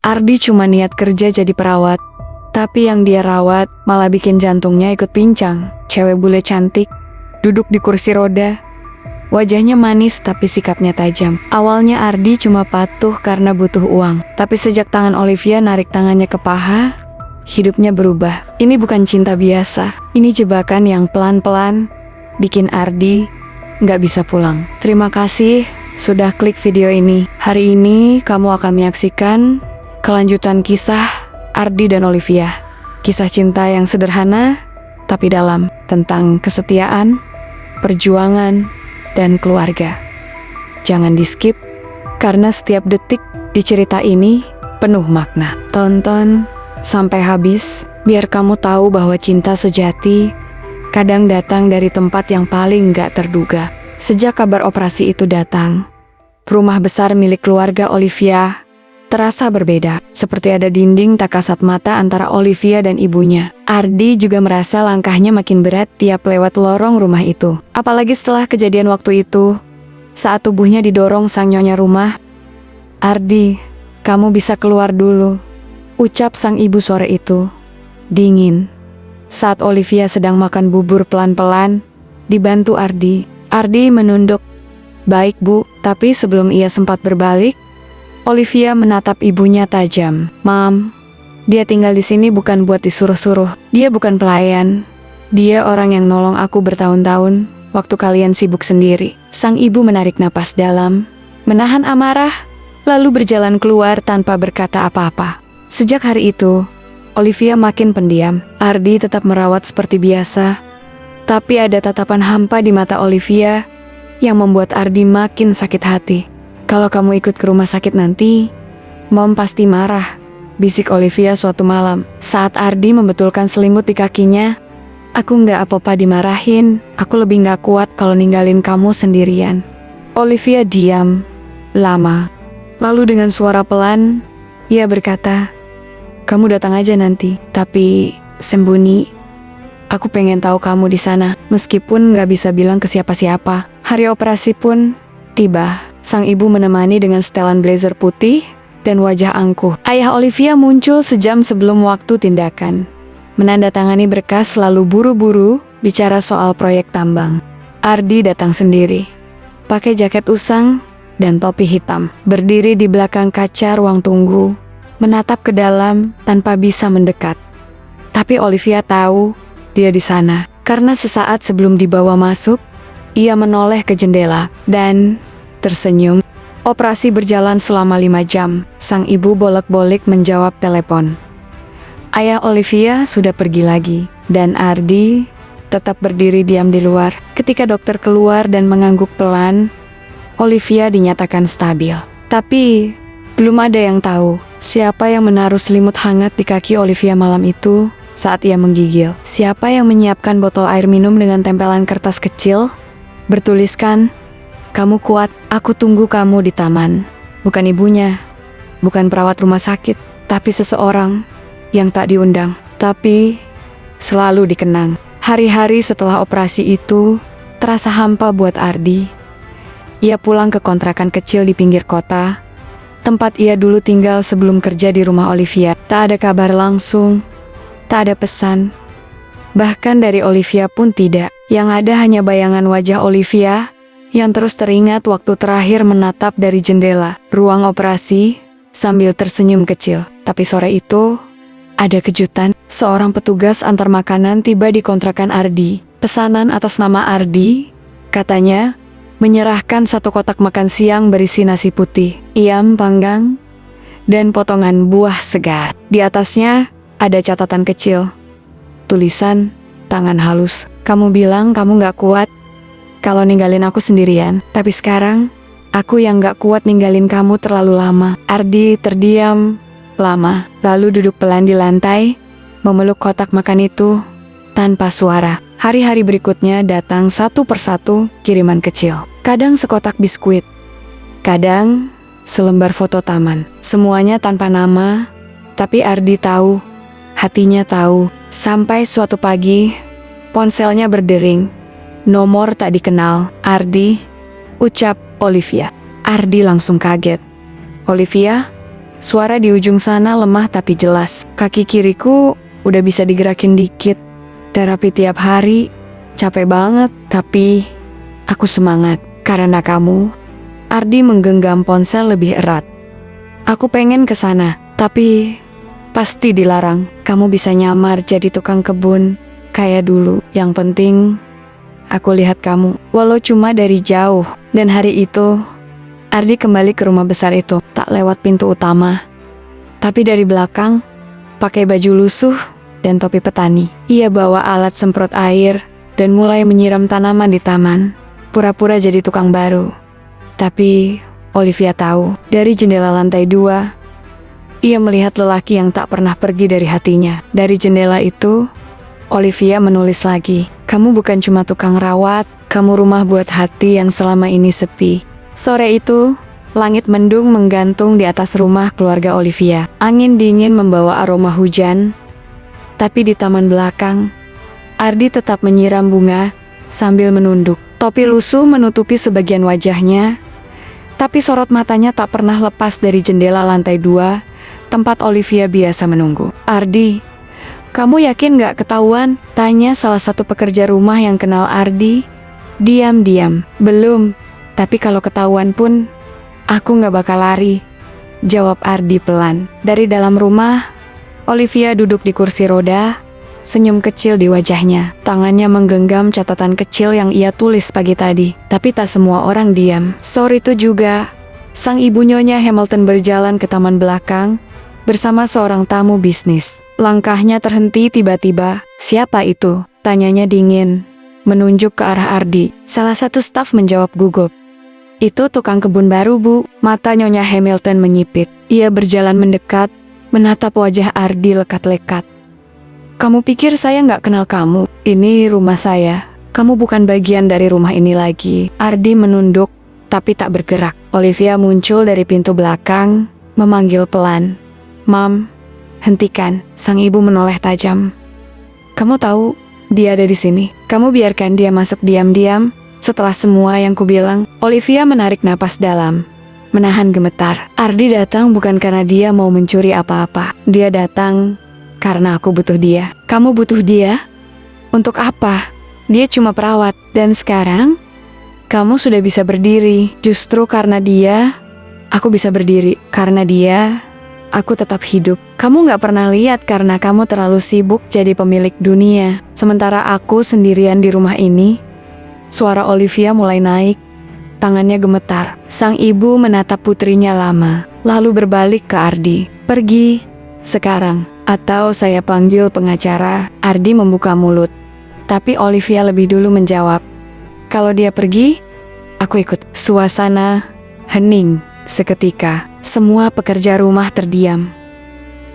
Ardi cuma niat kerja jadi perawat, tapi yang dia rawat malah bikin jantungnya ikut pincang. Cewek bule cantik, duduk di kursi roda. Wajahnya manis tapi sikapnya tajam. Awalnya Ardi cuma patuh karena butuh uang, tapi sejak tangan Olivia narik tangannya ke paha, hidupnya berubah. Ini bukan cinta biasa, ini jebakan yang pelan-pelan bikin Ardi nggak bisa pulang. Terima kasih sudah klik video ini. Hari ini kamu akan menyaksikan kelanjutan kisah Ardi dan Olivia. Kisah cinta yang sederhana tapi dalam, tentang kesetiaan, perjuangan, dan keluarga. Jangan di-skip, karena setiap detik di cerita ini penuh makna. Tonton sampai habis, biar kamu tahu bahwa cinta sejati kadang datang dari tempat yang paling gak terduga. Sejak kabar operasi itu datang, rumah besar milik keluarga Olivia terasa berbeda. Seperti ada dinding tak kasat mata antara Olivia dan ibunya. Ardi juga merasa langkahnya makin berat tiap lewat lorong rumah itu. Apalagi setelah kejadian waktu itu, saat tubuhnya didorong sang nyonya rumah. "Ardi, kamu bisa keluar dulu," ucap sang ibu sore itu. Dingin. Saat Olivia sedang makan bubur pelan-pelan, dibantu Ardi. Ardi menunduk. "Baik bu," tapi sebelum ia sempat berbalik, Olivia menatap ibunya tajam. "Mam, dia tinggal di sini bukan buat disuruh-suruh. Dia bukan pelayan. Dia orang yang nolong aku bertahun-tahun waktu kalian sibuk sendiri." Sang ibu menarik napas dalam, menahan amarah, lalu berjalan keluar tanpa berkata apa-apa. Sejak hari itu, Olivia makin pendiam. Ardi tetap merawat seperti biasa, tapi ada tatapan hampa di mata Olivia yang membuat Ardi makin sakit hati. "Kalau kamu ikut ke rumah sakit nanti, Mom pasti marah," bisik Olivia suatu malam. Saat Ardi membetulkan selimut di kakinya, "Aku nggak apa-apa dimarahin, aku lebih nggak kuat kalau ninggalin kamu sendirian." Olivia diam lama, lalu dengan suara pelan, ia berkata, "Kamu datang aja nanti, tapi sembunyi. Aku pengen tahu kamu di sana, meskipun nggak bisa bilang ke siapa-siapa." Hari operasi pun tiba. Sang ibu menemani dengan setelan blazer putih dan wajah angkuh. Ayah Olivia muncul sejam sebelum waktu tindakan, menandatangani berkas lalu buru-buru bicara soal proyek tambang. Ardi datang sendiri, pakai jaket usang dan topi hitam, berdiri di belakang kaca ruang tunggu, menatap ke dalam tanpa bisa mendekat. Tapi Olivia tahu dia di sana, karena sesaat sebelum dibawa masuk, ia menoleh ke jendela dan tersenyum. Operasi berjalan selama 5 jam. Sang ibu bolak-balik menjawab telepon. Ayah Olivia sudah pergi lagi, dan Ardi tetap berdiri diam di luar. Ketika dokter keluar dan mengangguk pelan, Olivia dinyatakan stabil. Tapi belum ada yang tahu siapa yang menaruh selimut hangat di kaki Olivia malam itu saat ia menggigil. Siapa yang menyiapkan botol air minum dengan tempelan kertas kecil bertuliskan, "Kamu kuat, aku tunggu kamu di taman." Bukan ibunya, bukan perawat rumah sakit, tapi seseorang yang tak diundang, tapi selalu dikenang. Hari-hari setelah operasi itu terasa hampa buat Ardi. Ia pulang ke kontrakan kecil di pinggir kota, tempat ia dulu tinggal sebelum kerja di rumah Olivia. Tak ada kabar langsung, tak ada pesan, bahkan dari Olivia pun tidak. Yang ada hanya bayangan wajah Olivia yang terus teringat waktu terakhir menatap dari jendela ruang operasi sambil tersenyum kecil. Tapi sore itu, ada kejutan. Seorang petugas antar makanan tiba di kontrakan Ardi. Pesanan atas nama Ardi, katanya, menyerahkan 1 kotak makan siang berisi nasi putih, ayam panggang, dan potongan buah segar. Di atasnya ada catatan kecil, tulisan tangan halus. "Kamu bilang kamu gak kuat kalau ninggalin aku sendirian, tapi sekarang aku yang gak kuat ninggalin kamu terlalu lama." Ardi terdiam lama, lalu duduk pelan di lantai, memeluk kotak makan itu tanpa suara. Hari-hari berikutnya datang satu persatu kiriman kecil. Kadang sekotak biskuit, kadang selembar foto taman. Semuanya tanpa nama, tapi Ardi tahu, hatinya tahu. Sampai suatu pagi, ponselnya berdering. Nomor tak dikenal. "Ardi," ucap Olivia. Ardi langsung kaget. "Olivia, Suara di ujung sana lemah tapi jelas. Kaki kiriku udah bisa digerakin dikit. Terapi tiap hari, capek banget. Tapi aku semangat karena kamu. Ardi menggenggam ponsel lebih erat. Aku pengen ke sana, tapi pasti dilarang. Kamu bisa nyamar jadi tukang kebun kayak dulu. Yang penting aku lihat kamu, walau cuma dari jauh. Dan hari itu Ardi kembali ke rumah besar itu, tak lewat pintu utama, tapi dari belakang, pakai baju lusuh dan topi petani. Ia bawa alat semprot air dan mulai menyiram tanaman di taman, pura-pura jadi tukang baru. Tapi Olivia tahu, dari jendela lantai 2, ia melihat lelaki yang tak pernah pergi dari hatinya. Dari jendela itu, Olivia menulis lagi, "Kamu bukan cuma tukang rawat, kamu rumah buat hati yang selama ini sepi." Sore itu, langit mendung menggantung di atas rumah keluarga Olivia. Angin dingin membawa aroma hujan, tapi di taman belakang, Ardi tetap menyiram bunga sambil menunduk. Topi lusuh menutupi sebagian wajahnya, tapi sorot matanya tak pernah lepas dari jendela lantai 2, tempat Olivia biasa menunggu. "Ardi, kamu yakin gak ketahuan?" tanya salah satu pekerja rumah yang kenal Ardi. Diam-diam, "Belum. Tapi kalau ketahuan pun, aku gak bakal lari," jawab Ardi pelan. Dari dalam rumah, Olivia duduk di kursi roda, senyum kecil di wajahnya. Tangannya menggenggam catatan kecil yang ia tulis pagi tadi. Tapi tak semua orang diam. Sore itu juga, sang ibu Nyonya Hamilton berjalan ke taman belakang bersama seorang tamu bisnis. Langkahnya terhenti tiba-tiba. "Siapa itu?" tanyanya dingin, menunjuk ke arah Ardi. Salah satu staf menjawab gugup, "Itu tukang kebun baru, Bu." Mata Nyonya Hamilton menyipit. Ia berjalan mendekat, menatap wajah Ardi lekat-lekat. "Kamu pikir saya nggak kenal kamu? Ini rumah saya. Kamu bukan bagian dari rumah ini lagi." Ardi menunduk, tapi tak bergerak. Olivia muncul dari pintu belakang, memanggil pelan, "Mam, hentikan." Sang ibu menoleh tajam. "Kamu tahu dia ada di sini. Kamu biarkan dia masuk diam-diam." Setelah semua yang kubilang, Olivia menarik napas dalam, menahan gemetar. Ardi datang bukan karena dia mau mencuri apa-apa. Dia datang karena aku butuh dia. "Kamu butuh dia? Untuk apa?" "Dia cuma perawat." "Dan sekarang, kamu sudah bisa berdiri." "Justru karena dia, aku bisa berdiri. Karena dia, aku tetap hidup. Kamu gak pernah lihat karena kamu terlalu sibuk jadi pemilik dunia. Sementara aku sendirian di rumah ini." Suara Olivia mulai naik, tangannya gemetar. Sang ibu menatap putrinya lama, lalu berbalik ke Ardi. "Pergi sekarang, atau saya panggil pengacara." Ardi membuka mulut, tapi Olivia lebih dulu menjawab, "Kalau dia pergi, aku ikut." Suasana hening seketika. Semua pekerja rumah terdiam.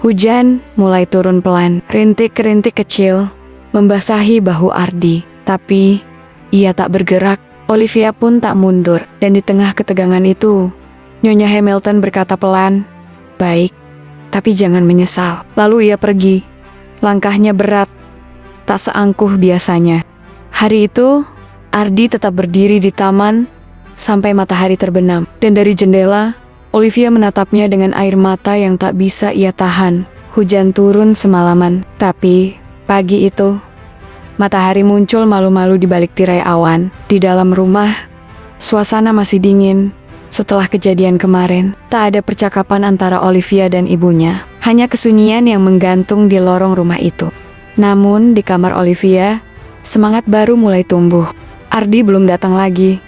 Hujan mulai turun pelan. Rintik-rintik kecil membasahi bahu Ardi, tapi ia tak bergerak. Olivia pun tak mundur. Dan di tengah ketegangan itu, Nyonya Hamilton berkata pelan, "Baik, tapi jangan menyesal." Lalu ia pergi. Langkahnya berat, tak seangkuh biasanya. Hari itu, Ardi tetap berdiri di taman sampai matahari terbenam. Dan dari jendela, Olivia menatapnya dengan air mata yang tak bisa ia tahan. Hujan turun semalaman, tapi pagi itu, matahari muncul malu-malu di balik tirai awan. Di dalam rumah, suasana masih dingin. Setelah kejadian kemarin, tak ada percakapan antara Olivia dan ibunya. Hanya kesunyian yang menggantung di lorong rumah itu. Namun, di kamar Olivia, semangat baru mulai tumbuh. Ardi belum datang lagi,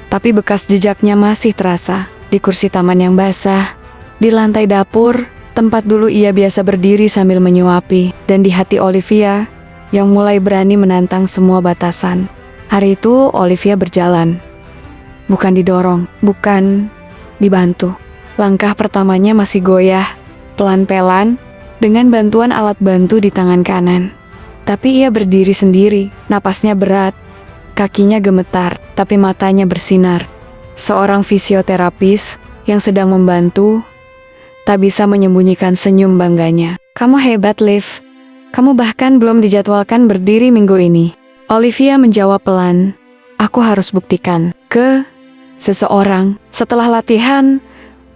tapi bekas jejaknya masih terasa. Di kursi taman yang basah, di lantai dapur, tempat dulu ia biasa berdiri sambil menyuapi. Dan di hati Olivia, yang mulai berani menantang semua batasan. Hari itu Olivia berjalan, bukan didorong, bukan dibantu. Langkah pertamanya masih goyah, pelan-pelan, dengan bantuan alat bantu di tangan kanan. Tapi ia berdiri sendiri, napasnya berat, kakinya gemetar, tapi matanya bersinar. Seorang fisioterapis yang sedang membantu, tak bisa menyembunyikan senyum bangganya. "Kamu hebat, Liv. Kamu bahkan belum dijadwalkan berdiri minggu ini." Olivia menjawab pelan, "Aku harus buktikan ke seseorang." Setelah latihan,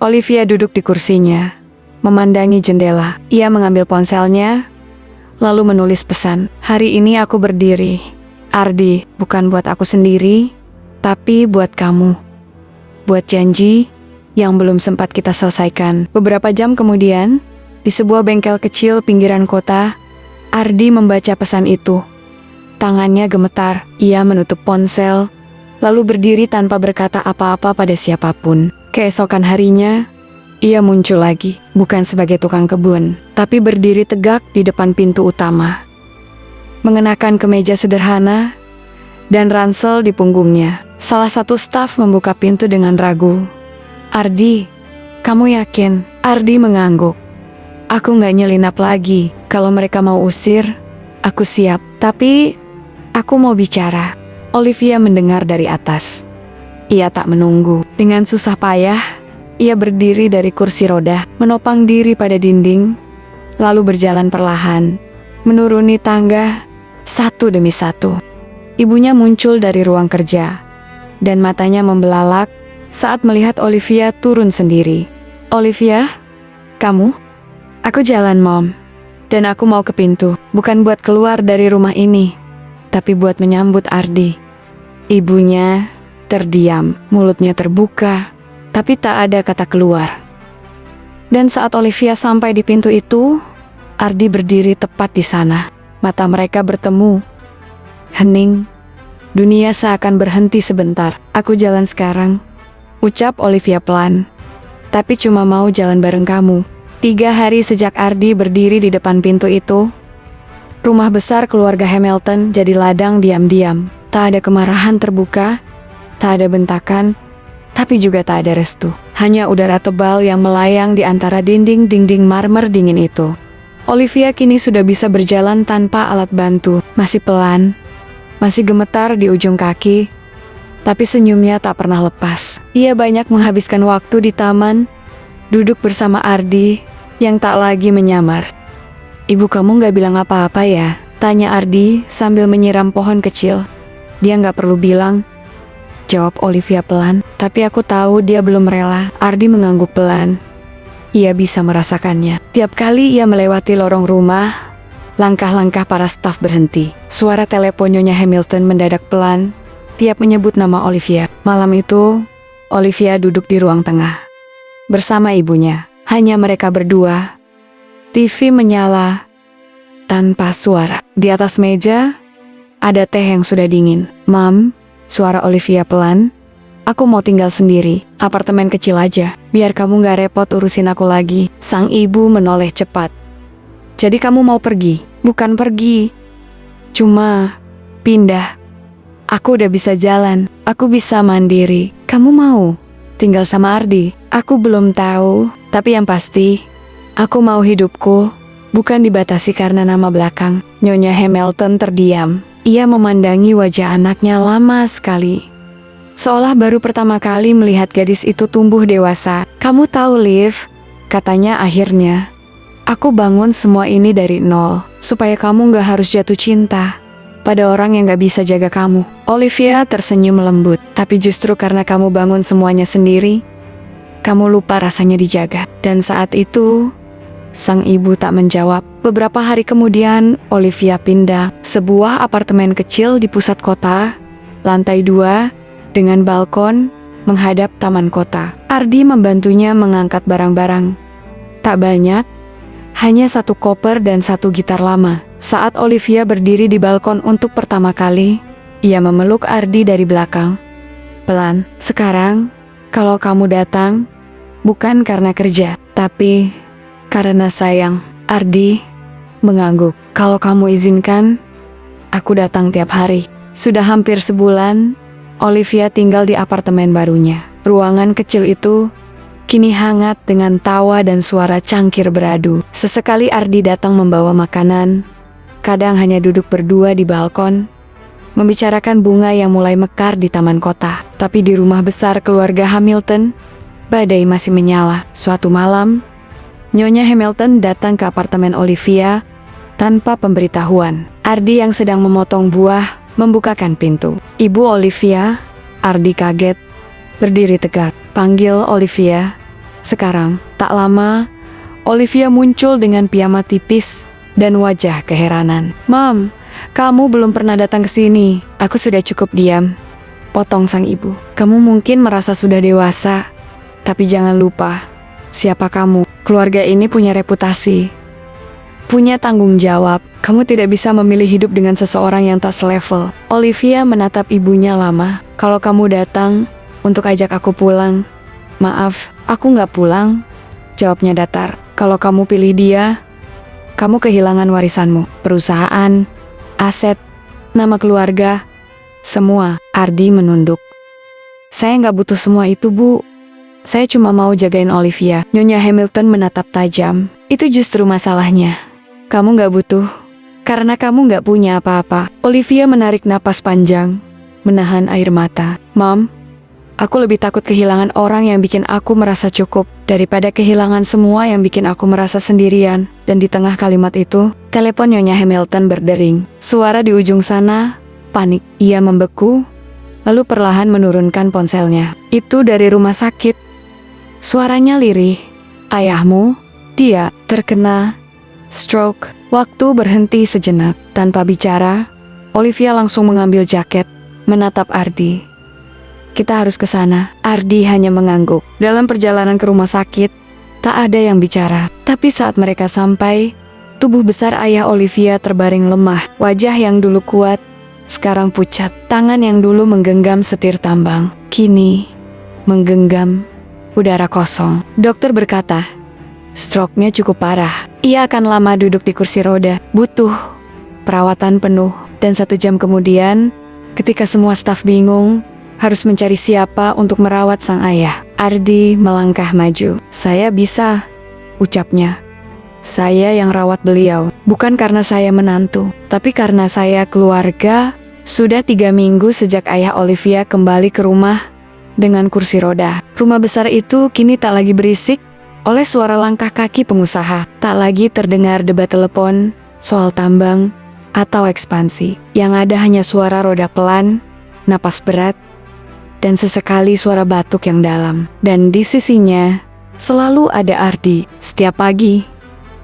Olivia duduk di kursinya, memandangi jendela. Ia mengambil ponselnya, lalu menulis pesan. Hari ini aku berdiri. Ardi, bukan buat aku sendiri, tapi buat kamu. Buat janji yang belum sempat kita selesaikan. Beberapa jam kemudian, di sebuah bengkel kecil pinggiran kota, Ardi membaca pesan itu. Tangannya gemetar, ia menutup ponsel, lalu berdiri tanpa berkata apa-apa pada siapapun. Keesokan harinya, ia muncul lagi, bukan sebagai tukang kebun, tapi berdiri tegak di depan pintu utama. Mengenakan kemeja sederhana dan ransel di punggungnya. Salah satu staf membuka pintu dengan ragu. Ardi, kamu yakin? Ardi mengangguk. Aku gak nyelinap lagi. Kalau mereka mau usir, aku siap. Tapi, aku mau bicara. Olivia mendengar dari atas. Ia tak menunggu. Dengan susah payah, ia berdiri dari kursi roda, menopang diri pada dinding, lalu berjalan perlahan, menuruni tangga satu demi satu. Ibunya muncul dari ruang kerja, dan matanya membelalak saat melihat Olivia turun sendiri. Olivia, kamu? Aku jalan, Mom. Dan aku mau ke pintu, bukan buat keluar dari rumah ini, tapi buat menyambut Ardi. Ibunya terdiam, mulutnya terbuka, tapi tak ada kata keluar. Dan saat Olivia sampai di pintu itu, Ardi berdiri tepat di sana. Mata mereka bertemu. Hening. Dunia seakan berhenti sebentar. Aku jalan sekarang, ucap Olivia pelan. Tapi cuma mau jalan bareng kamu. 3 hari sejak Ardi berdiri di depan pintu itu, rumah besar keluarga Hamilton jadi ladang diam-diam. Tak ada kemarahan terbuka, tak ada bentakan, tapi juga tak ada restu. Hanya udara tebal yang melayang di antara dinding-dinding marmer dingin itu. Olivia kini sudah bisa berjalan tanpa alat bantu. Masih pelan, masih gemetar di ujung kaki, tapi senyumnya tak pernah lepas. Ia banyak menghabiskan waktu di taman, duduk bersama Ardi yang tak lagi menyamar. Ibu kamu gak bilang apa-apa ya? Tanya Ardi sambil menyiram pohon kecil. Dia gak perlu bilang, jawab Olivia pelan. Tapi aku tahu dia belum rela. Ardi mengangguk pelan. Ia bisa merasakannya. Tiap kali ia melewati lorong rumah, langkah-langkah para staf berhenti. Suara telepon Nyonya Hamilton mendadak pelan tiap menyebut nama Olivia. Malam itu, Olivia duduk di ruang tengah bersama ibunya. Hanya mereka berdua. TV menyala tanpa suara. Di atas meja ada teh yang sudah dingin. Mam, suara Olivia pelan. Aku mau tinggal sendiri, apartemen kecil aja, biar kamu gak repot urusin aku lagi. Sang ibu menoleh cepat. Jadi kamu mau pergi? Bukan pergi, cuma pindah. Aku udah bisa jalan, aku bisa mandiri. Kamu mau tinggal sama Ardi? Aku belum tahu, tapi yang pasti, aku mau hidupku bukan dibatasi karena nama belakang. Nyonya Hamilton terdiam. Ia memandangi wajah anaknya lama sekali, seolah baru pertama kali melihat gadis itu tumbuh dewasa. Kamu tahu, Liv, katanya akhirnya, aku bangun semua ini dari nol, supaya kamu gak harus jatuh cinta pada orang yang gak bisa jaga kamu. Olivia tersenyum lembut. Tapi justru karena kamu bangun semuanya sendiri, kamu lupa rasanya dijaga. Dan saat itu, sang ibu tak menjawab. Beberapa hari kemudian, Olivia pindah sebuah apartemen kecil di pusat kota, lantai 2, dengan balkon menghadap taman kota. Ardi membantunya mengangkat barang-barang. Tak banyak, hanya 1 koper dan 1 gitar lama. Saat Olivia berdiri di balkon untuk pertama kali, ia memeluk Ardi dari belakang. Pelan, sekarang, kalau kamu datang, bukan karena kerja, tapi karena sayang. Ardi mengangguk. Kalau kamu izinkan, aku datang tiap hari. Sudah hampir sebulan, Olivia tinggal di apartemen barunya. Ruangan kecil itu kini hangat dengan tawa dan suara cangkir beradu. Sesekali Ardi datang membawa makanan, kadang hanya duduk berdua di balkon, membicarakan bunga yang mulai mekar di taman kota. Tapi di rumah besar keluarga Hamilton, badai masih menyala. Suatu malam, Nyonya Hamilton datang ke apartemen Olivia tanpa pemberitahuan. Ardi yang sedang memotong buah membukakan pintu. Ibu Olivia, Ardi kaget, berdiri tegak. Panggil Olivia. Sekarang, tak lama, Olivia muncul dengan piyama tipis dan wajah keheranan. "Mam, kamu belum pernah datang ke sini. Aku sudah cukup diam," potong sang ibu. "Kamu mungkin merasa sudah dewasa, tapi jangan lupa, siapa kamu? Keluarga ini punya reputasi, punya tanggung jawab. Kamu tidak bisa memilih hidup dengan seseorang yang tak selevel." Olivia menatap ibunya lama. "Kalau kamu datang untuk ajak aku pulang." "Maaf, aku nggak pulang," jawabnya datar. "Kalau kamu pilih dia, kamu kehilangan warisanmu, perusahaan, aset, nama keluarga, semua." Ardi menunduk. "Saya nggak butuh semua itu, Bu. Saya cuma mau jagain Olivia." Nyonya Hamilton menatap tajam. "Itu justru masalahnya. Kamu nggak butuh, karena kamu nggak punya apa-apa." Olivia menarik napas panjang, menahan air mata. "Mom, aku lebih takut kehilangan orang yang bikin aku merasa cukup daripada kehilangan semua yang bikin aku merasa sendirian." Dan di tengah kalimat itu, telepon Nyonya Hamilton berdering. Suara di ujung sana panik. Ia membeku, lalu perlahan menurunkan ponselnya. Itu dari rumah sakit. Suaranya lirih. "Ayahmu, dia terkena stroke." Waktu berhenti sejenak. Tanpa bicara, Olivia langsung mengambil jaket, menatap Ardi. "Kita harus ke sana." Ardi hanya mengangguk. Dalam perjalanan ke rumah sakit, tak ada yang bicara. Tapi saat mereka sampai, tubuh besar ayah Olivia terbaring lemah. Wajah yang dulu kuat, sekarang pucat. Tangan yang dulu menggenggam setir tambang, kini menggenggam udara kosong. Dokter berkata, stroke-nya cukup parah. Ia akan lama duduk di kursi roda, butuh perawatan penuh. Dan 1 jam kemudian, ketika semua staf bingung, harus mencari siapa untuk merawat sang ayah, Ardi melangkah maju. "Saya bisa," ucapnya. "Saya yang rawat beliau, bukan karena saya menantu, tapi karena saya keluarga." Sudah 3 minggu sejak ayah Olivia kembali ke rumah dengan kursi roda. Rumah besar itu kini tak lagi berisik oleh suara langkah kaki pengusaha. Tak lagi terdengar debat telepon soal tambang atau ekspansi. Yang ada hanya suara roda pelan, napas berat, dan sesekali suara batuk yang dalam. Dan di sisinya selalu ada Ardi. Setiap pagi,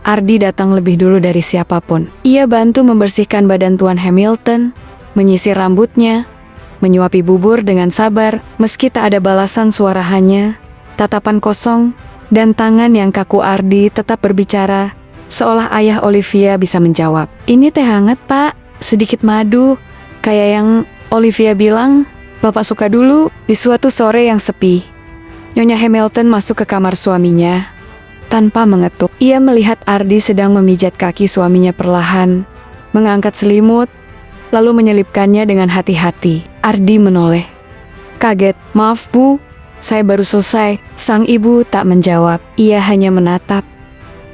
Ardi datang lebih dulu dari siapapun. Ia bantu membersihkan badan Tuan Hamilton, menyisir rambutnya, menyuapi bubur dengan sabar, meski tak ada balasan suara, hanya tatapan kosong dan tangan yang kaku. Ardi tetap berbicara, seolah ayah Olivia bisa menjawab. "Ini teh hangat, Pak. Sedikit madu. Kayak yang Olivia bilang, Bapak suka dulu." Di suatu sore yang sepi, Nyonya Hamilton masuk ke kamar suaminya. Tanpa mengetuk, ia melihat Ardi sedang memijat kaki suaminya perlahan, mengangkat selimut, lalu menyelipkannya dengan hati-hati. Ardi menoleh. Kaget, "Maaf Bu, saya baru selesai." Sang ibu tak menjawab, ia hanya menatap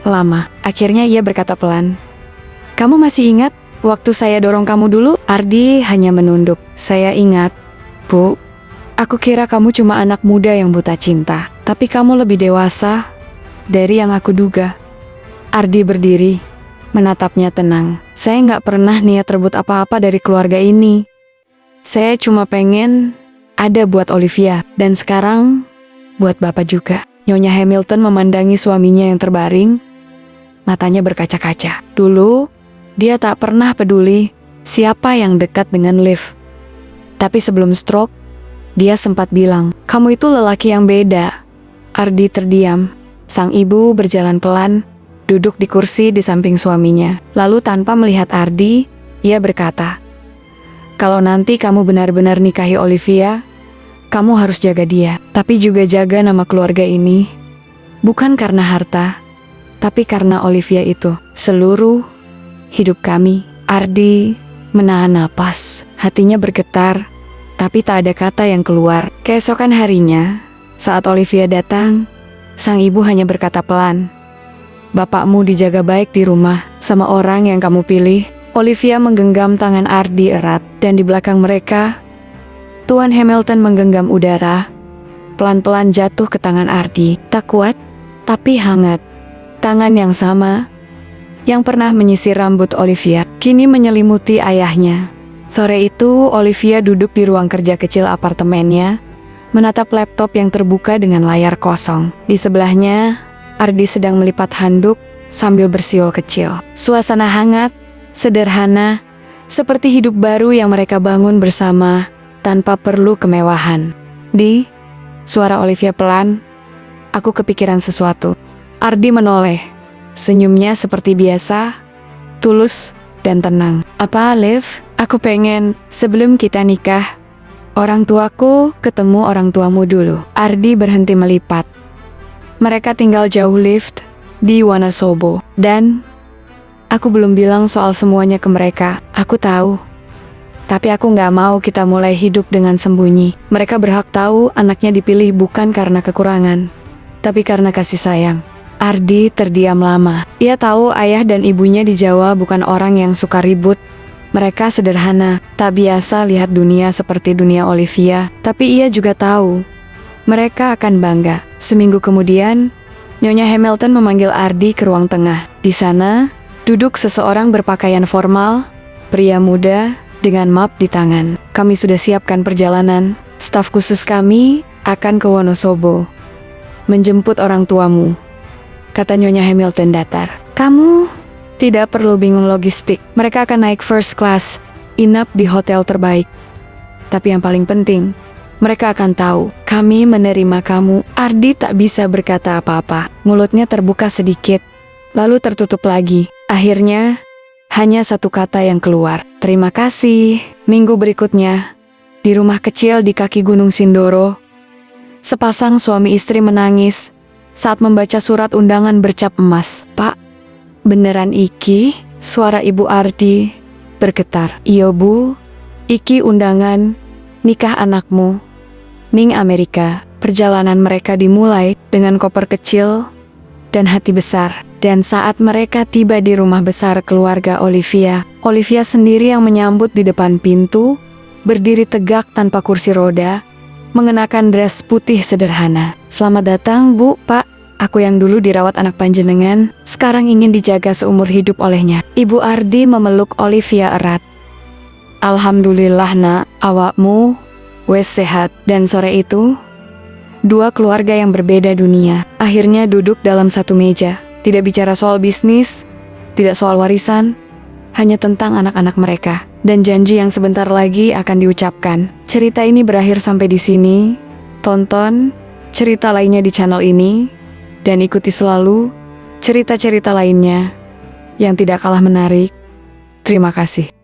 lama. Akhirnya ia berkata pelan, "Kamu masih ingat waktu saya dorong kamu dulu?" Ardi hanya menunduk. "Saya ingat, Bu. Aku kira kamu cuma anak muda yang buta cinta, tapi kamu lebih dewasa dari yang aku duga." Ardi berdiri, menatapnya tenang. "Saya nggak pernah niat rebut apa-apa dari keluarga ini. Saya cuma pengen ada buat Olivia, dan sekarang buat Bapak juga." Nyonya Hamilton memandangi suaminya yang terbaring, matanya berkaca-kaca. Dulu, dia tak pernah peduli siapa yang dekat dengan Liv. Tapi sebelum stroke, dia sempat bilang, "Kamu itu lelaki yang beda." Ardi terdiam. Sang ibu berjalan pelan, duduk di kursi di samping suaminya. Lalu tanpa melihat Ardi, ia berkata, "Kalau nanti kamu benar-benar nikahi Olivia, kamu harus jaga dia, tapi juga jaga nama keluarga ini. Bukan karena harta, tapi karena Olivia itu seluruh hidup kami." Ardi menahan napas, hatinya bergetar, tapi tak ada kata yang keluar. Keesokan harinya, saat Olivia datang, sang ibu hanya berkata pelan, "Bapakmu dijaga baik di rumah sama orang yang kamu pilih." Olivia menggenggam tangan Ardi erat, dan di belakang mereka, Tuan Hamilton menggenggam udara, pelan-pelan jatuh ke tangan Ardi. Tak kuat, tapi hangat. Tangan yang sama, yang pernah menyisir rambut Olivia, kini menyelimuti ayahnya. Sore itu, Olivia duduk di ruang kerja kecil apartemennya, menatap laptop yang terbuka dengan layar kosong. Di sebelahnya, Ardi sedang melipat handuk sambil bersiul kecil. Suasana hangat, sederhana, seperti hidup baru yang mereka bangun bersama tanpa perlu kemewahan. Di, suara Olivia pelan, aku kepikiran sesuatu. Ardi menoleh, senyumnya seperti biasa, tulus dan tenang. Apa, Liv? Aku pengen sebelum kita nikah, orang tuaku ketemu orang tuamu dulu. Ardi berhenti melipat. Mereka tinggal jauh lift di Wonosobo. Dan aku belum bilang soal semuanya ke mereka. Aku tahu. Tapi aku gak mau kita mulai hidup dengan sembunyi. Mereka berhak tahu anaknya dipilih bukan karena kekurangan, tapi karena kasih sayang. Ardi terdiam lama. Ia tahu ayah dan ibunya di Jawa bukan orang yang suka ribut. Mereka sederhana, tak biasa lihat dunia seperti dunia Olivia. Tapi ia juga tahu mereka akan bangga. Seminggu kemudian, Nyonya Hamilton memanggil Ardi ke ruang tengah. Di sana, duduk seseorang berpakaian formal, pria muda dengan map di tangan. Kami sudah siapkan perjalanan. Staf khusus kami akan ke Wonosobo menjemput orang tuamu, kata Nyonya Hamilton datar. Kamu tidak perlu bingung logistik. Mereka akan naik first class, inap di hotel terbaik. Tapi yang paling penting, mereka akan tahu kami menerima kamu. Ardi tak bisa berkata apa-apa. Mulutnya terbuka sedikit, lalu tertutup lagi. Akhirnya, hanya satu kata yang keluar. Terima kasih. Minggu berikutnya, di rumah kecil di kaki Gunung Sindoro, sepasang suami istri menangis saat membaca surat undangan bercap emas. Pak, beneran iki? Suara Ibu Ardi bergetar. Iyo Bu, iki undangan nikah anakmu. Ning Amerika. Perjalanan mereka dimulai dengan koper kecil dan hati besar. Dan saat mereka tiba di rumah besar keluarga Olivia, Olivia sendiri yang menyambut di depan pintu, berdiri tegak tanpa kursi roda, mengenakan dress putih sederhana. Selamat datang Bu, Pak. Aku yang dulu dirawat anak panjenengan, sekarang ingin dijaga seumur hidup olehnya. Ibu Ardi memeluk Olivia erat. Alhamdulillah nak, awakmu wes sehat. Dan sore itu, dua keluarga yang berbeda dunia akhirnya duduk dalam satu meja. Tidak bicara soal bisnis, tidak soal warisan, hanya tentang anak-anak mereka dan janji yang sebentar lagi akan diucapkan. Cerita ini berakhir sampai di sini. Tonton cerita lainnya di channel ini dan ikuti selalu cerita-cerita lainnya yang tidak kalah menarik. Terima kasih.